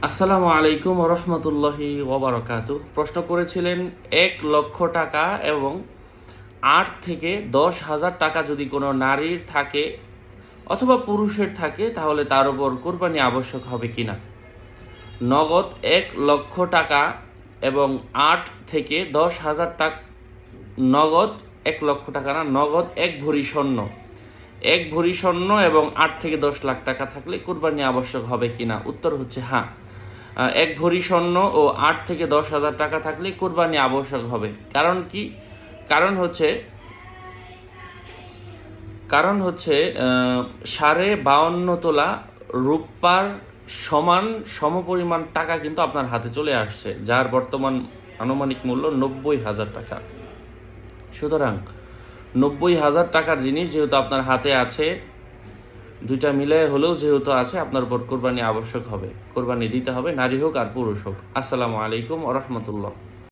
আসসালামু আলাইকুম ওয়া রাহমাতুল্লাহি ওয়া বারাকাতুহু। প্রশ্ন করেছিলেন ১,০০,০০০ টাকা এবং ৮ থেকে ১০,০০০ টাকা যদি কোনো নারীর থাকে অথবা পুরুষের থাকে তাহলে তার উপর কুরবানি আবশ্যক হবে কিনা। নগদ ১,০০,০০০ টাকা এবং ৮ থেকে ১০,০০০ টাকা, নগদ ১,০০,০০০ টাকা না, নগদ ১ ভরি স্বর্ণ, ১ ভরি স্বর্ণ এবং ৮ থেকে ১০ লাখ টাকা থাকলে কুরবানি আবশ্যক হবে কিনা। উত্তর হচ্ছে হ্যাঁ। ১ ভরি স্বর্ণ ও ৮ থেকে ১০,০০০ টাকা থাকলে কুরবানি আবশ্যক হবে। কারণ কি? কারণ হচ্ছে 52.৫ তোলা রূপার সমান সমপরিমাণ টাকা কিন্তু আপনার হাতে চলে আসছে, যার বর্তমান আনুমানিক মূল্য ৯০,০০০ টাকা। সুতরাং ৯০,০০০ টাকার জিনিস যেহেতু আপনার হাতে আছে, দুইটা মিলে হলেও যেহেতু আছে, আপনার উপর কোরবানি আবশ্যক হবে, কোরবানি দিতে হবে, নারী হোক আর পুরুষ হোক। আসসালামু আলাইকুম ওয়া রাহমাতুল্লাহ।